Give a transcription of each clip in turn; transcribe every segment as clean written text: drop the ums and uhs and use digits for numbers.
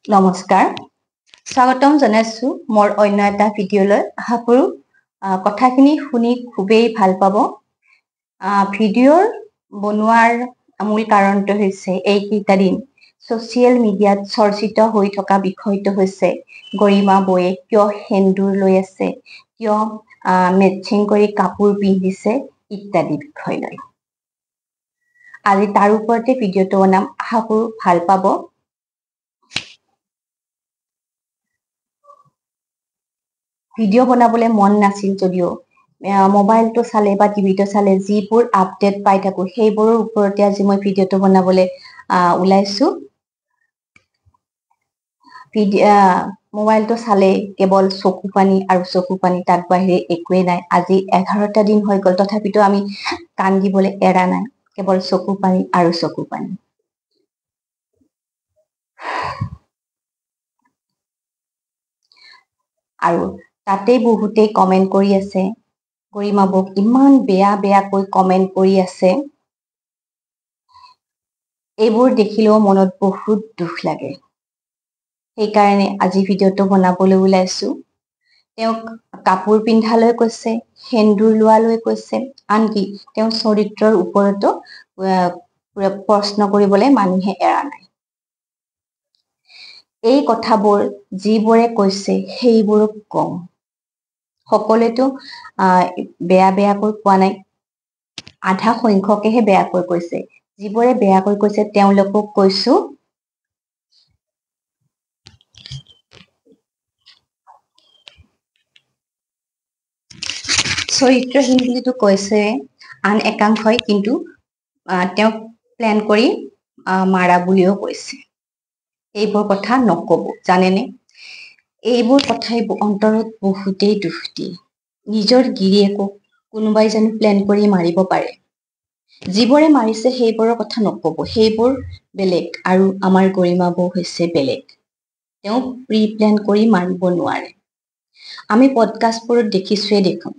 নমস্কাৰ, স্বাগতম জনাইছো মোৰ অন্য এটা ভিডিঅ'লৈ। আশা কৰোঁ কথাখিনি শুনি খুবেই ভাল পাব। ভিডিঅ'ৰ বনোৱাৰ মূল কাৰণটো হৈছে এইকেইটা দিন ছ'চিয়েল মিডিয়াত চৰ্চিত হৈ থকা বিষয়টো হৈছে গৰিমা বৌয়ে কিয় সেন্দুৰ লৈ আছে, কিয় মেটচিং কৰি কাপোৰ পিন্ধিছে ইত্যাদি বিষয় লৈ। আজি তাৰ ওপৰতে ভিডিঅ'টো বনাম, আশা কৰোঁ ভাল পাব। ভিডিঅ' বনাবলৈ মন নাছিল যদিও মোবাইলটো চালে বা টিভিটো চালে যিবোৰ আপডেট পাই থাকোঁ সেইবোৰৰ ওপৰতে আজি মই ভিডিঅ'টো বনাবলৈ ওলাইছোঁ। মোবাইলটো চালে কেৱল চকু পানী আৰু চকু পানী, তাত বাহিৰে একোৱেই নাই। আজি 11টা দিন হৈ গ'ল, তথাপিতো আমি কান্দিবলৈ এৰা নাই, কেৱল চকু পানী আৰু চকু পানী। আৰু তাতেই বহুতেই কমেণ্ট কৰি আছে, গৰিমা বৌক ইমান বেয়াকৈ কমেণ্ট কৰি আছে। এইবোৰ দেখিলেও মনত বহুত দুখ লাগে। সেইকাৰণে আজি ভিডিঅ'টো বনাবলৈ ওলাইছো। তেওঁক কাপোৰ পিন্ধালৈ কৈছে, সেন্দুৰ লোৱালৈ কৈছে, আনকি তেওঁৰ চৰিত্ৰৰ ওপৰতো প্ৰশ্ন কৰিবলৈ মানুহে এৰা নাই। এই কথাবোৰ যিবোৰে কৈছে সেইবোৰক কম। সকলোৱেতো বেয়াকৈ কোৱা নাই, আধা সংখ্যকেহে বেয়াকৈ কৈছে। যিবোৰে বেয়াকৈ কৈছে তেওঁলোকক কৈছো, চৰিত্ৰহীন বুলিতো কৈছে আন একাংশই, কিন্তু তেওঁক প্লেন কৰি মাৰা বুলিও কৈছে। এইবোৰ কথা নকব, জানেনে? এইবোৰ কথাই অন্তৰত বহুতেই দুখ দিয়ে। নিজৰ গিৰিয়েকক কোনোবাই জানো প্লেন কৰি মাৰিব পাৰে? যিবোৰে মাৰিছে সেইবোৰৰ কথা নকব, সেইবোৰ বেলেগ। আৰু আমাৰ গৰিমা বৌ হৈছে বেলেগ। তেওঁ প্ৰি প্লেন কৰি মাৰিব নোৱাৰে। আমি পডকাষ্টবোৰত দেখিছোৱে দেখোন,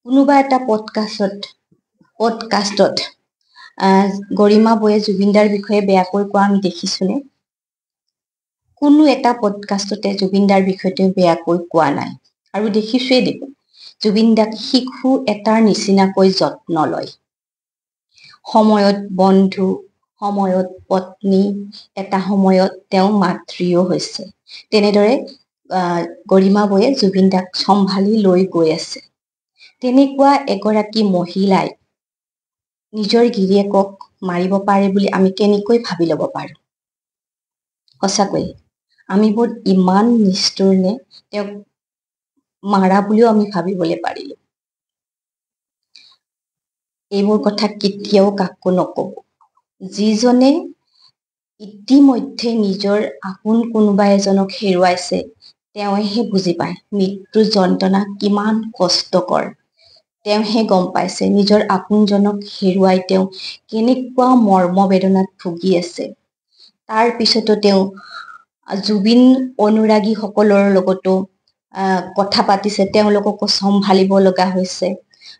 কোনোবা এটা পডকাষ্টত গৰিমা বৌয়ে জুবিনদাৰ বিষয়ে বেয়াকৈ কোৱা আমি দেখিছোনে? কোনো এটা পডকাষ্টতে জুবিনদাৰ বিষয়টো বেয়াকৈ কোৱা নাই। আৰু দেখিছোৱে দেখোন, জুবিনদাক শিশু এটাৰ নিচিনাকৈ যত্ন লয়। সময়ত বন্ধু, সময়ত পত্নী, এটা সময়ত তেওঁ মাতৃও হৈছে। তেনেদৰে গৰিমা বৌয়ে জুবিনদাক চম্ভালি লৈ গৈ আছে। তেনেকুৱা এগৰাকী মহিলাই নিজৰ গিৰিয়েকক মাৰিব পাৰে বুলি আমি কেনেকৈ ভাবি ল'ব পাৰো? সঁচাকৈ আমিবোৰ ইমান নিষ্ঠুৰ নে? তেওঁক মাৰা বুলিও আমি ভাবিবলৈ পাৰিলো। এইবোৰ কথা কেতিয়াও কাকো নকব। যিজনে ইতিমধ্যে নিজৰ আপোন কোনোবা এজনক হেৰুৱাইছে তেওঁহে বুজি পায় মৃত্যুৰ যন্ত্ৰণা কিমান কষ্টকৰ। তেওঁহে গম পাইছে নিজৰ আপোনজনক হেৰুৱাই তেওঁ কেনেকুৱা মৰ্মবেদনাত ভুগি আছে। তাৰ পিছতো তেওঁ জুবিন অনুৰাগীসকলৰ লগতো কথা পাতিছে, তেওঁলোককো চম্ভালিব লগা হৈছে।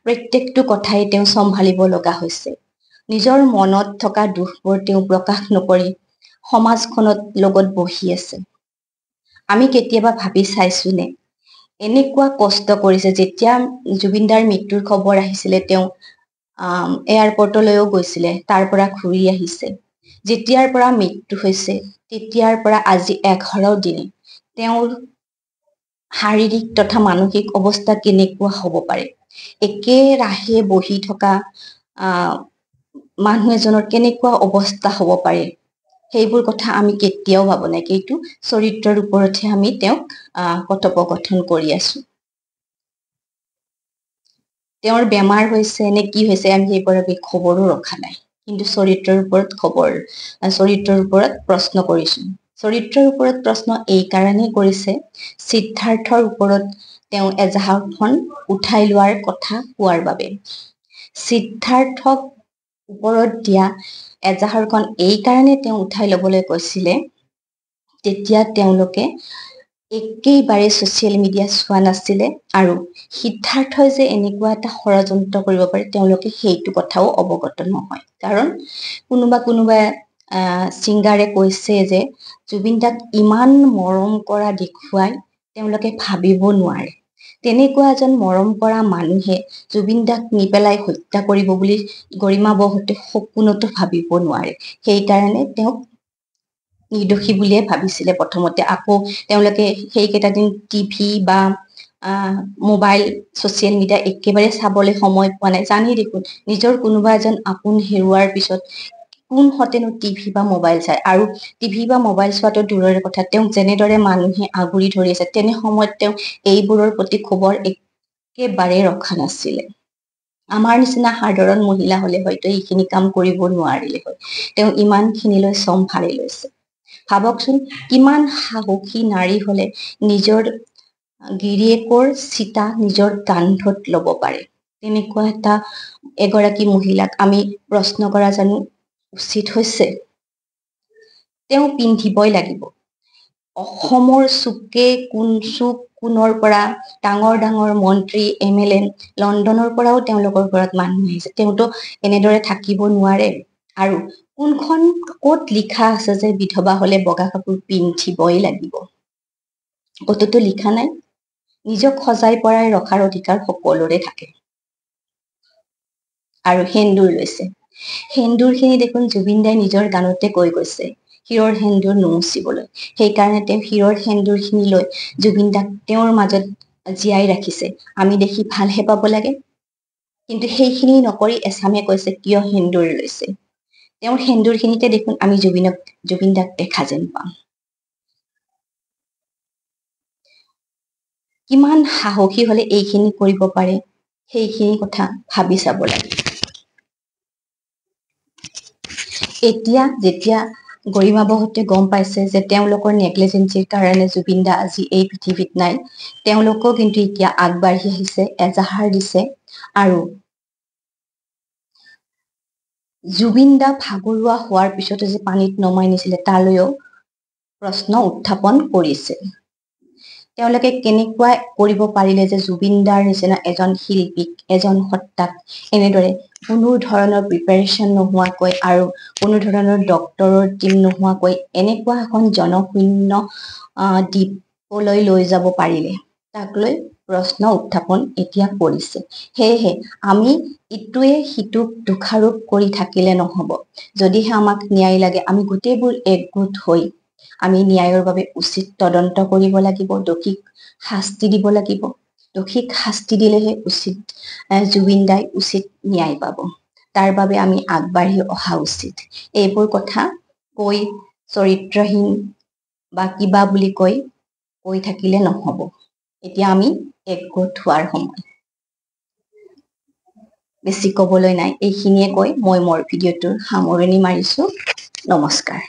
প্ৰত্যেকটো কথাই তেওঁ চম্ভালিব লগা হৈছে। নিজৰ মনত থকা দুখবোৰ তেওঁ প্ৰকাশ নকৰি সমাজখনত লগত বহি আছে। আমি কেতিয়াবা ভাবি চাইছোনে এনেকুৱা কষ্ট কৰিছে? যেতিয়া জুবিনদাৰ মৃত্যুৰ খবৰ আহিছিলে তেওঁ এয়াৰপৰ্টলৈও গৈছিলে, তাৰ পৰা ঘূৰি আহিছে। যেতিয়াৰ পৰা মৃত্যু হৈছে তেতিয়াৰ পৰা আজি 11 দিন তেওঁৰ শাৰীৰিক তথা মানসিক অৱস্থা কেনেকুৱা হ'ব পাৰে? একেৰাহে বহি থকা মানুহ এজনৰ কেনেকুৱা অৱস্থা হ'ব পাৰে? সেইবোৰ কথা আমি কেতিয়াও ভাবো নাই। কিন্তু চৰিত্ৰৰ ওপৰতহে আমি তেওঁক কথোপকথন কৰি আছো। তেওঁৰ বেমাৰ হৈছে নে কি হৈছে আমি সেইবোৰৰ খবৰো ৰখা নাই, কিন্তু চৰিত্ৰৰ ওপৰত প্ৰশ্ন কৰিছো। চৰিত্ৰৰ ওপৰত প্ৰশ্ন এই কাৰণেই কৰিছে, সিদ্ধাৰ্থৰ ওপৰত তেওঁ এজাহাৰখন উঠাই লোৱাৰ কথা কোৱাৰ বাবে। সিদ্ধাৰ্থক ওপৰত দিয়া এজাহাৰখন এই কাৰণে তেওঁ উঠাই ল'বলৈ কৈছিলে, তেতিয়া তেওঁলোকে একেবাৰে ছচিয়েল মিডিয়া চোৱা নাছিলে আৰু সিদ্ধাৰ্থই যে এনেকুৱা এটা ষড়যন্ত্ৰ কৰিব পাৰে তেওঁলোকে সেইটো কথাও অৱগত নহয়। কাৰণ কোনোবাই ছিংগাৰে কৈছে যে জুবিন দাক ইমান মৰম কৰা দেখুৱাই তেওঁলোকে ভাবিব নোৱাৰে। তেনেকুৱা এজন মৰম কৰা মানুহে জুবিন দাক নি পেলাই হত্যা কৰিব বুলি গৰিমা বৰহঁতে সপোনতো ভাবিব নোৱাৰে। সেইকাৰণে তেওঁক নিৰ্দোষী বুলিয়ে ভাবিছিলে প্ৰথমতে। আকৌ তেওঁলোকে সেইকেইটা দিন টিভি বা মোবাইল ছচিয়েল মিডিয়া একেবাৰে চাবলৈ সময় পোৱা নাই। জানি দেখোন নিজৰ কোনোবা এজন আপোন হেৰুৱাৰ পিছত কোনহতেনো টিভি বা মোবাইল চায়। আৰু টিভি বা মোবাইল চোৱাটো দূৰৰে কথা, তেওঁক যেনেদৰে মানুহে আগুৰি ধৰি আছে তেনে সময়ত তেওঁ এইবোৰৰ প্ৰতি খবৰ একেবাৰে ৰখা নাছিলে। আমাৰ নিচিনা সাধাৰণ মহিলা হলে হয়তো এইখিনি কাম কৰিব নোৱাৰিলে হয়। তেওঁ ইমানখিনিলৈ চম্ভালি লৈছে। ভাবকচোন কিমান সাহসী নাৰী হলে নিজৰ গিৰিয়েকৰ চিতা নিজৰ কান্ধত লব পাৰে। তেনেকুৱা এগৰাকী মহিলাক আমি প্ৰশ্ন কৰা জানো উচিত হৈছে? তেওঁ পিন্ধিবই লাগিব। অসমৰ কোণৰ পৰা ডাঙৰ ডাঙৰ মন্ত্ৰী MLA লণ্ডনৰ পৰাও তেওঁলোকৰ ঘৰত মানুহ আহিছে। তেওঁতো এনেদৰে থাকিব নোৱাৰে। আৰু কোনখন ক'ত লিখা আছে যে বিধৱা হলে বগা কাপোৰ পিন্ধিবই লাগিব? ক'তোতো লিখা নাই। নিজক সজাই পৰাই ৰখাৰ অধিকাৰ সকলোৰে থাকে। আৰু সেন্দুৰ লৈছে। সেন্দুৰখিনি দেখোন জুবিন দাই নিজৰ গানতে কৈ গৈছে শিৰৰ সেন্দুৰ নুমুচিবলৈ। সেইকাৰণে তেওঁ শিৰৰ সেন্দুৰখিনি লৈ জুবিন দাক তেওঁৰ মাজত জীয়াই ৰাখিছে। আমি দেখি ভালহে পাব লাগে। কিন্তু সেইখিনি নকৰি এচামে কৈছে কিয় সেন্দুৰ লৈছে। তেওঁৰ সেন্দুৰখিনিতে দেখোন আমি জুবিন দাক দেখা যেন পাওঁ। কিমান সাহসী হলে এইখিনি কৰিব পাৰে সেইখিনি কথা ভাবি চাব লাগে। এতিয়া যেতিয়া গৰিমা বৰহঁতে গম পাইছে যে তেওঁলোকৰ নেগলিজেঞ্চিৰ কাৰণে জুবিন দা আজি এই পৃথিৱীত নাই, তেওঁলোকেও কিন্তু এতিয়া আগবাঢ়ি আহিছে, এজাহাৰ দিছে। আৰু জুবিন দা ভাগৰুৱা হোৱাৰ পিছতো যে পানীত নমাই নিছিলে তালৈও প্ৰশ্ন উত্থাপন কৰিছে। তেওঁলোকে কেনেকুৱা কৰিব পাৰিলে যে জুবিন দাৰ নিচিনা এজন শিল্পীক, এজন সত্তাক এনেদৰে কোনো ধৰণৰ প্ৰিপাৰেচন নোহোৱাকৈ আৰু কোনো ধৰণৰ ডক্তৰৰ টিম নোহোৱাকৈ এনেকুৱা এখন জনশূন্য দ্বীপলৈ লৈ যাব পাৰিলে, তাক লৈ প্ৰশ্ন উত্থাপন এতিয়া কৰিছে। সেয়েহে আমি ইটোৱে সিটোক দোষাৰোপ কৰি থাকিলে নহব। যদিহে আমাক ন্যায় লাগে আমি গোটেইবোৰ একগোট হৈ আমি ন্যায়ৰ বাবে উচিত তদন্ত কৰিব লাগিব, দোষীক শাস্তি দিব লাগিব। দোষীক শাস্তি দিলেহে জুবিন দাই উচিত ন্যায় পাব। তাৰ বাবে আমি আগবাঢ়ি অহা উচিত। এইবোৰ কথা কৈ চৰিত্ৰহীন বা কিবা বুলি কৈ থাকিলে নহব। এতিয়া আমি একগোট হোৱাৰ সময়। বেছি কবলৈ নাই, এইখিনিয়ে কৈ মই মোৰ ভিডিঅ'টোৰ সামৰণি মাৰিছো। নমস্কাৰ।